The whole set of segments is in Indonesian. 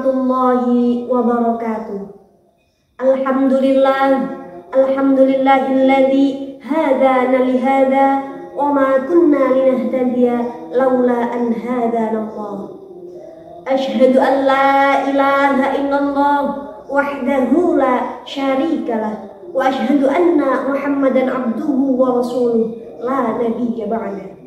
warahmatullahi wabarakatuh. Alhamdulillahilladzi hadana lihada wa ma kunna linahtadiya laula an hadana Allah. Asyhadu an la ilaha illallah wahdahu la syarikalah wa asyhadu anna Muhammadan abduhu wa rasuluh la nabiyya ba'da.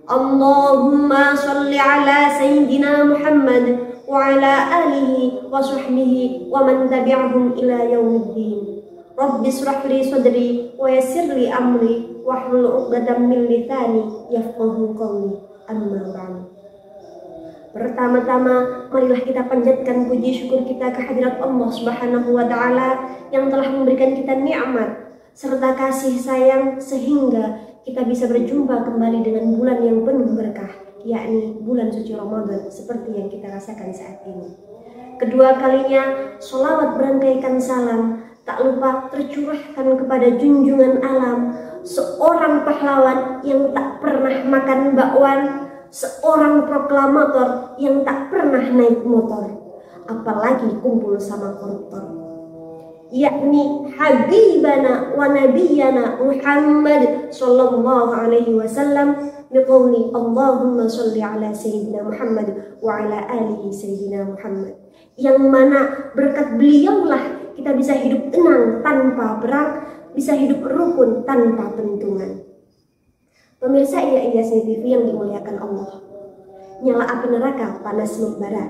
Allahumma shalli ala sayyidina Muhammad wa ala alihi wa sahbihi wa man tabi'ahum ila yaumiddin. Rabbi shrah li sadri wa yassir li amri wahlul 'uqdatam min lisani yafqahu qawli. Amma ba'du. Pertama-tama marilah kita panjatkan puji syukur kita kehadirat Allah Subhanahu wa taala yang telah memberikan kita nikmat serta kasih sayang sehingga kita bisa berjumpa kembali dengan bulan yang penuh berkah, yakni bulan suci Ramadan seperti yang kita rasakan saat ini. Kedua kalinya sholawat berangkaikan salam tak lupa tercurahkan kepada junjungan alam, seorang pahlawan yang tak pernah makan bakwan, seorang proklamator yang tak pernah naik motor, apalagi kumpul sama koruptor, yakni Habibana wa Nabiyana Muhammad sallallahu alaihi wasallam biqauli Allahumma sholli ala sayyidina Muhammad wa ala alihi sayyidina Muhammad, yang mana berkat beliaulah kita bisa hidup tenang tanpa perang, bisa hidup rukun tanpa pentungan. Pemirsa IAS TV yang dimuliakan Allah, nyala api neraka panas membara.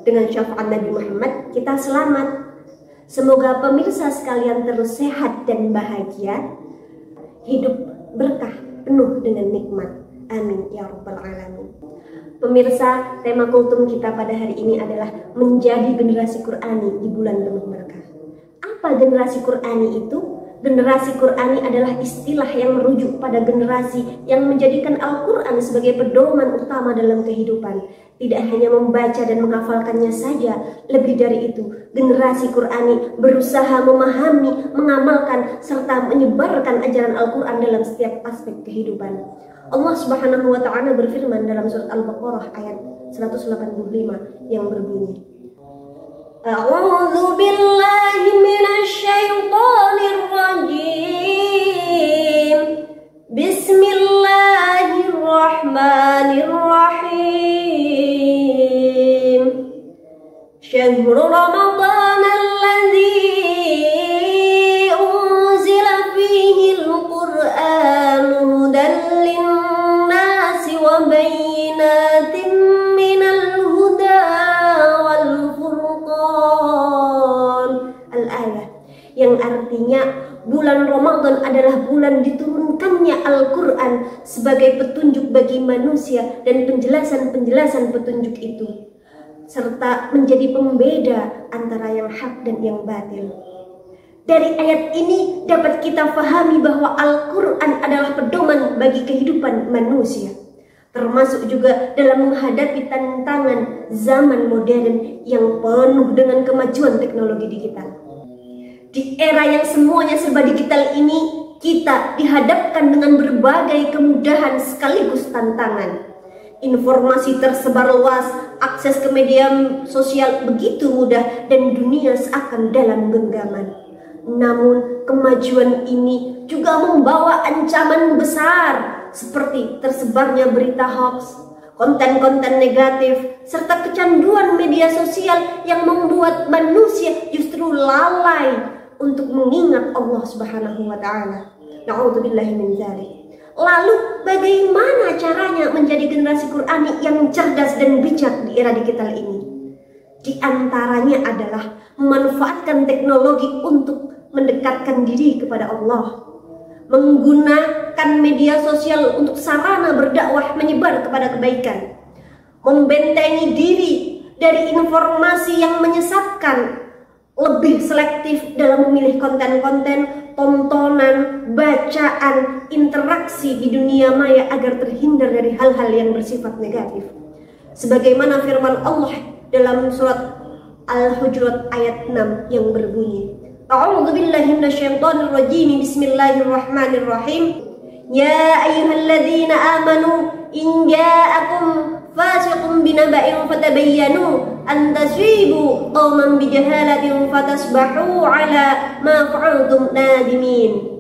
Dengan syafaat Nabi Muhammad kita selamat. Semoga pemirsa sekalian terus sehat dan bahagia, hidup berkah penuh dengan nikmat. Amin ya rabbal alamin. Pemirsa, tema kultum kita pada hari ini adalah menjadi generasi Qur'ani di bulan penuh berkah. Apa generasi Qur'ani itu? Generasi Qur'ani adalah istilah yang merujuk pada generasi yang menjadikan Al-Quran sebagai pedoman utama dalam kehidupan. Tidak hanya membaca dan menghafalkannya saja, lebih dari itu, generasi Qur'ani berusaha memahami, mengamalkan, serta menyebarkan ajaran Al-Quran dalam setiap aspek kehidupan. Allah Subhanahu wa ta'ala berfirman dalam surat Al-Baqarah ayat 185 yang berbunyi, A'udzu billahi minasy syaithanir rajim. Bismillahirrahmanirrahim. Syahrul Ramadan alladzi unzila fihi al-Qur'an hudan lin-nasi wa bayyinatin minal huda wal furqan. Al-ayah, yang artinya bulan Ramadan adalah bulan diturunkannya Al-Quran sebagai petunjuk bagi manusia dan penjelasan-penjelasan petunjuk itu, serta menjadi pembeda antara yang hak dan yang batil. Dari ayat ini dapat kita fahami bahwa Al-Quran adalah pedoman bagi kehidupan manusia, termasuk juga dalam menghadapi tantangan zaman modern yang penuh dengan kemajuan teknologi digital. Di era yang semuanya serba digital ini, kita dihadapkan dengan berbagai kemudahan sekaligus tantangan. Informasi tersebar luas, akses ke media sosial begitu mudah, dan dunia seakan dalam genggaman. Namun, kemajuan ini juga membawa ancaman besar, seperti tersebarnya berita hoax, konten-konten negatif, serta kecanduan media sosial yang membuat manusia justru lalai untuk mengingat Allah Subhanahu wa ta'ala. Na'udzubillahi min dzalik. Lalu bagaimana caranya menjadi generasi Qur'ani yang cerdas dan bijak di era digital ini? Di antaranya adalah memanfaatkan teknologi untuk mendekatkan diri kepada Allah, menggunakan media sosial untuk sarana berdakwah menyebar kepada kebaikan, membentengi diri dari informasi yang menyesatkan, lebih selektif dalam memilih konten-konten, tontonan, bacaan, interaksi di dunia maya agar terhindar dari hal-hal yang bersifat negatif. Sebagaimana firman Allah dalam surat Al-Hujurat ayat 6 yang berbunyi, A'udzu billahi minasyaitonir rajim. Bismillahirrahmanirrahim. Ya ayyuhalladzina amanu in ja'akum fasiqun binaba'in fatabayyanu an tusibu qauman bijahalatin fatasbahu ala ma fa'altum nadimin.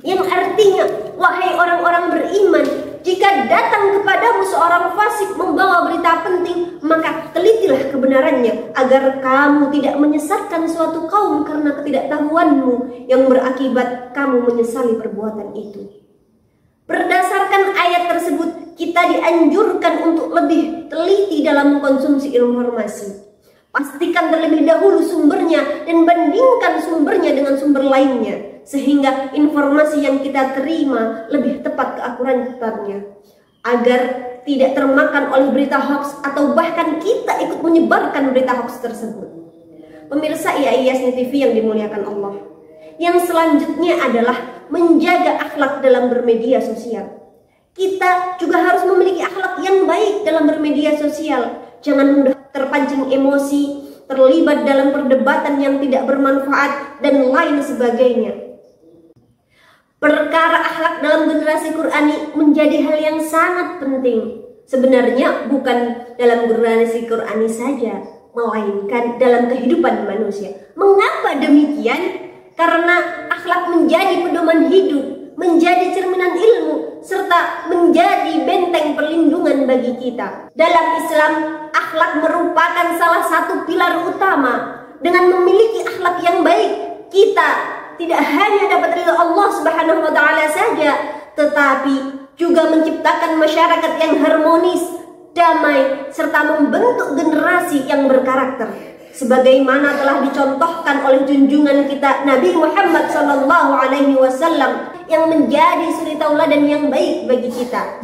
Yang artinya, wahai orang-orang beriman, jika datang kepadamu seorang fasik membawa berita penting, maka telitilah kebenarannya agar kamu tidak menyesatkan suatu kaum karena ketidaktahuanmu yang berakibat kamu menyesali perbuatan itu. Berdasarkan ayat tersebut, kita dianjurkan untuk lebih teliti dalam mengkonsumsi informasi. Pastikan terlebih dahulu sumbernya dan bandingkan sumbernya dengan sumber lainnya, sehingga informasi yang kita terima lebih tepat keakuratannya, agar tidak termakan oleh berita hoax atau bahkan kita ikut menyebarkan berita hoax tersebut. Pemirsa IAIYASNI TV yang dimuliakan Allah, yang selanjutnya adalah menjaga akhlak dalam bermedia sosial. Kita juga harus memiliki akhlak yang baik dalam bermedia sosial. Jangan mudah terpancing emosi, terlibat dalam perdebatan yang tidak bermanfaat, dan lain sebagainya. Perkara akhlak dalam generasi Qur'ani menjadi hal yang sangat penting. Sebenarnya bukan dalam generasi Qur'ani saja, melainkan dalam kehidupan manusia. Mengapa demikian? Karena akhlak menjadi pedoman hidup, menjadi cerminan ilmu, serta menjadi benteng perlindungan bagi kita. Dalam Islam, akhlak merupakan salah satu pilar utama. Dengan memiliki akhlak yang baik, kita tidak hanya dapat ridha Allah Subhanahu wa taala saja, tetapi juga menciptakan masyarakat yang harmonis, damai, serta membentuk generasi yang berkarakter. Sebagaimana telah dicontohkan oleh junjungan kita Nabi Muhammad SAW yang menjadi suri tauladan yang baik bagi kita.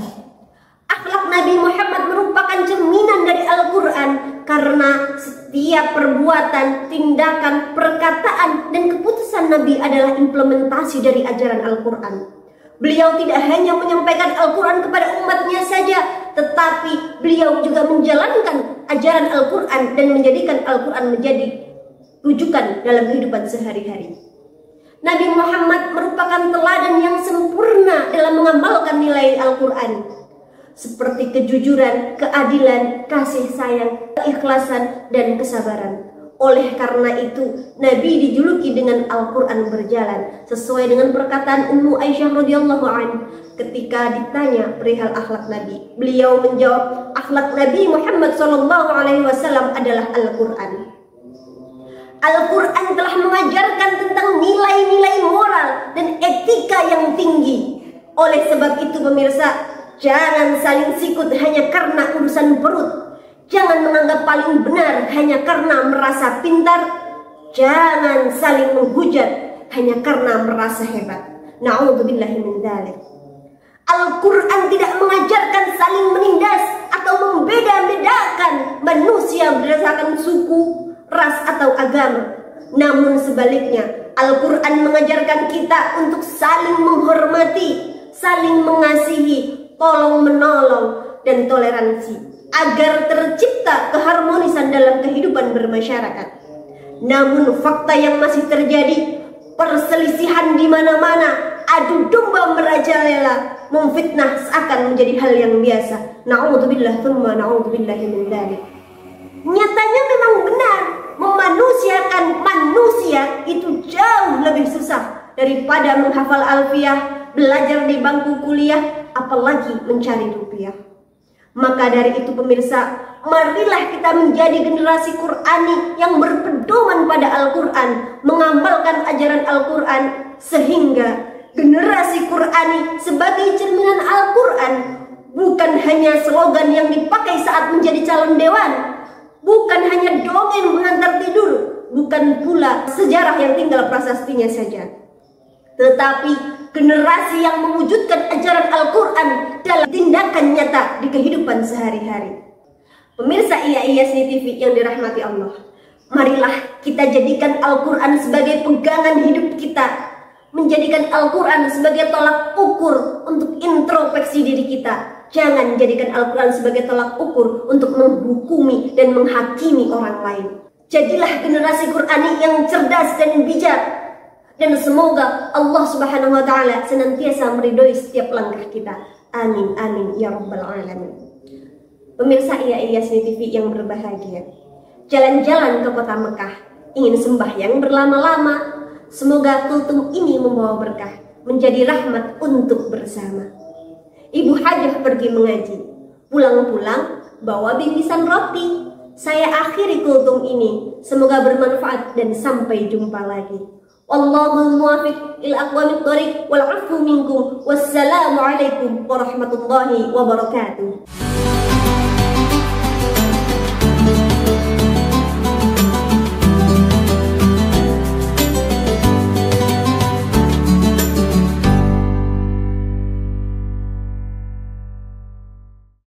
Akhlak Nabi Muhammad merupakan cerminan dari Al-Quran, karena setiap perbuatan, tindakan, perkataan, dan keputusan Nabi adalah implementasi dari ajaran Al-Quran. Beliau tidak hanya menyampaikan Al-Quran kepada umatnya saja, tetapi beliau juga menjalankan ajaran Al-Quran dan menjadikan Al-Quran menjadi rujukan dalam kehidupan sehari-hari. Nabi Muhammad merupakan teladan yang sempurna dalam mengamalkan nilai Al-Quran, seperti kejujuran, keadilan, kasih sayang, keikhlasan, dan kesabaran. Oleh karena itu, Nabi dijuluki dengan Al-Quran berjalan, sesuai dengan perkataan Ummu Aisyah radhiyallahu anha ketika ditanya perihal akhlak Nabi. Beliau menjawab, akhlak Nabi Muhammad SAW adalah Al-Quran. Al-Quran telah mengajarkan tentang nilai-nilai moral dan etika yang tinggi. Oleh sebab itu pemirsa, jangan saling sikut hanya karena urusan perut. Jangan menganggap paling benar hanya karena merasa pintar. Jangan saling menghujat hanya karena merasa hebat. Na'udzubillahi min dzalik. Al-Quran tidak mengajarkan saling menindas atau membeda-bedakan manusia berdasarkan suku, ras, atau agama. Namun sebaliknya, Al-Quran mengajarkan kita untuk saling menghormati, saling mengasihi, tolong-menolong, dan toleransi, agar tercipta keharmonisan dalam kehidupan bermasyarakat. Namun fakta yang masih terjadi, perselisihan di mana-mana, adu domba merajalela, memfitnah seakan menjadi hal yang biasa. Na'udzubillah tsumma na'udzubillahi min dzalik. Nyatanya memang benar, memanusiakan manusia itu jauh lebih susah daripada menghafal alfiyah, belajar di bangku kuliah, apalagi mencari rupiah. Maka dari itu pemirsa, marilah kita menjadi generasi Qur'ani yang berpedoman pada Al-Quran, mengamalkan ajaran Al-Quran, sehingga generasi Qur'ani sebagai cerminan Al-Quran bukan hanya slogan yang dipakai saat menjadi calon dewan, bukan hanya dongeng mengantar tidur, bukan pula sejarah yang tinggal prasastinya saja, tetapi generasi yang mewujudkan ajaran Al-Quran dalam tindakan nyata di kehidupan sehari-hari. Pemirsa IAIYASNI TV yang dirahmati Allah, marilah kita jadikan Al-Quran sebagai pegangan hidup kita, menjadikan Al-Quran sebagai tolak ukur untuk introspeksi diri kita. Jangan jadikan Al-Quran sebagai tolak ukur untuk menghukumi dan menghakimi orang lain. Jadilah generasi Qur'ani yang cerdas dan bijak, dan semoga Allah Subhanahu wa taala senantiasa meridhoi setiap langkah kita. Amin amin ya rabbal alamin. Pemirsa Iya TV yang berbahagia, jalan-jalan ke kota Mekah, ingin sembahyang berlama-lama. Semoga kultum ini membawa berkah, menjadi rahmat untuk bersama. Ibu hajah pergi mengaji, pulang-pulang bawa bingkisan roti. Saya akhiri kultum ini, semoga bermanfaat dan sampai jumpa lagi. Wallahul muwaffiq ila aqwamit thoriq wal 'afwu minkum. Wassalamualaikum warahmatullahi wabarakatuh.